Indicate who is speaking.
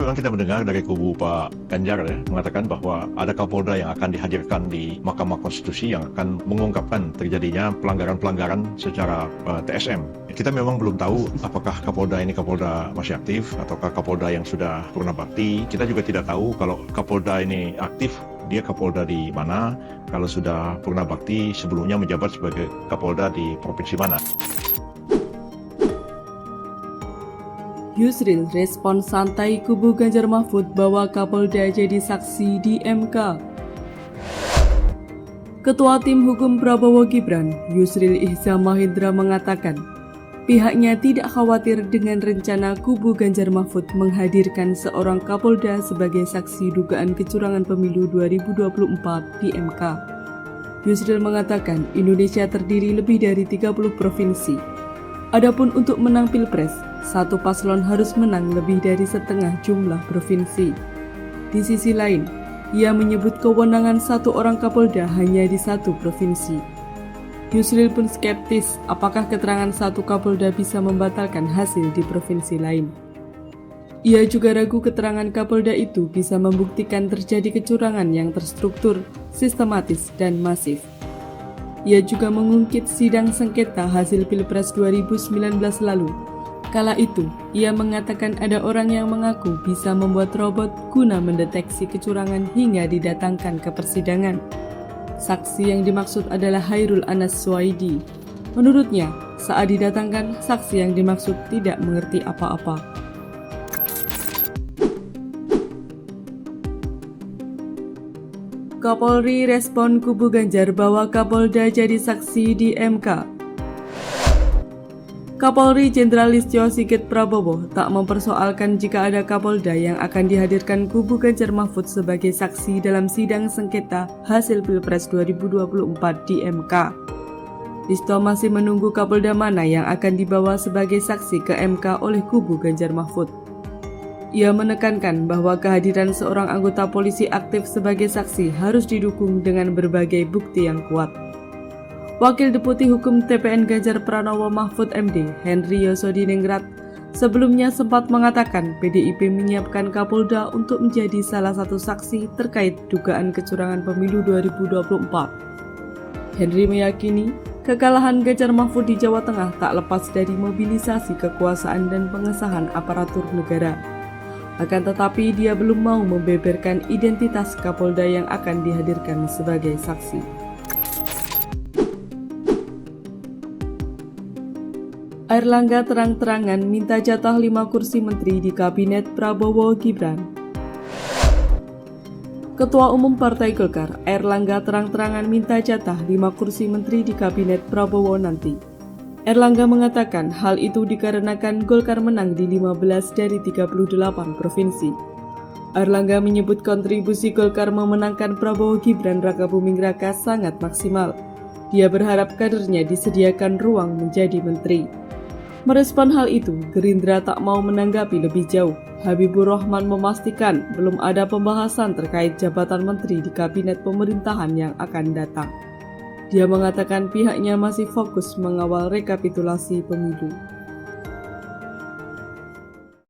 Speaker 1: Memang kita mendengar dari kubu Pak Ganjar mengatakan bahwa ada Kapolda yang akan dihadirkan di Mahkamah Konstitusi yang akan mengungkapkan terjadinya pelanggaran-pelanggaran secara TSM. Kita memang belum tahu apakah Kapolda ini Kapolda masih aktif ataukah Kapolda yang sudah purna bakti. Kita juga tidak tahu kalau Kapolda ini aktif, dia Kapolda di mana, kalau sudah purna bakti sebelumnya menjabat sebagai Kapolda di provinsi mana.
Speaker 2: Yusril respon santai kubu Ganjar Mahfud bahwa Kapolda jadi saksi di MK. Ketua Tim Hukum Prabowo Gibran, Yusril Ihzam Mahendra mengatakan, pihaknya tidak khawatir dengan rencana kubu Ganjar Mahfud menghadirkan seorang Kapolda sebagai saksi dugaan kecurangan pemilu 2024 di MK. Yusril mengatakan Indonesia terdiri lebih dari 30 provinsi. Adapun untuk menang Pilpres, satu paslon harus menang lebih dari setengah jumlah provinsi. Di sisi lain, ia menyebut kewenangan satu orang Kapolda hanya di satu provinsi. Yusril pun skeptis apakah keterangan satu Kapolda bisa membatalkan hasil di provinsi lain. Ia juga ragu keterangan Kapolda itu bisa membuktikan terjadi kecurangan yang terstruktur, sistematis, dan masif. Ia juga mengungkit sidang sengketa hasil Pilpres 2019 lalu. Kala itu, ia mengatakan ada orang yang mengaku bisa membuat robot guna mendeteksi kecurangan hingga didatangkan ke persidangan. Saksi yang dimaksud adalah Hairul Anas Suwaidi. Menurutnya, saat didatangkan, saksi yang dimaksud tidak mengerti apa-apa. Kapolri respon kubu Ganjar bahwa Kapolda jadi saksi di MK. Kapolri Jenderal Listio Sigit Prabowo tak mempersoalkan jika ada Kapolda yang akan dihadirkan kubu Ganjar Mahfud sebagai saksi dalam sidang sengketa hasil Pilpres 2024 di MK. Listio masih menunggu Kapolda mana yang akan dibawa sebagai saksi ke MK oleh kubu Ganjar Mahfud. Ia menekankan bahwa kehadiran seorang anggota polisi aktif sebagai saksi harus didukung dengan berbagai bukti yang kuat. Wakil Deputi Hukum TPN Ganjar Pranowo Mahfud MD, Henry Yosodiningrat, sebelumnya sempat mengatakan PDIP menyiapkan Kapolda untuk menjadi salah satu saksi terkait dugaan kecurangan pemilu 2024. Henry meyakini kekalahan Ganjar Mahfud di Jawa Tengah tak lepas dari mobilisasi kekuasaan dan pengesahan aparatur negara. Akan tetapi dia belum mau membeberkan identitas Kapolda yang akan dihadirkan sebagai saksi. Airlangga terang-terangan minta jatah 5 kursi menteri di Kabinet Prabowo Gibran. Ketua Umum Partai Golkar, Airlangga terang-terangan minta jatah 5 kursi menteri di Kabinet Prabowo nanti. Airlangga mengatakan hal itu dikarenakan Golkar menang di 15 dari 38 provinsi. Airlangga menyebut kontribusi Golkar memenangkan Prabowo Gibran Rakabuming Raka sangat maksimal. Dia berharap kadernya disediakan ruang menjadi menteri. Merespon hal itu, Gerindra tak mau menanggapi lebih jauh. Habibur Rahman memastikan belum ada pembahasan terkait jabatan menteri di kabinet pemerintahan yang akan datang. Dia mengatakan pihaknya masih fokus mengawal rekapitulasi pemilu.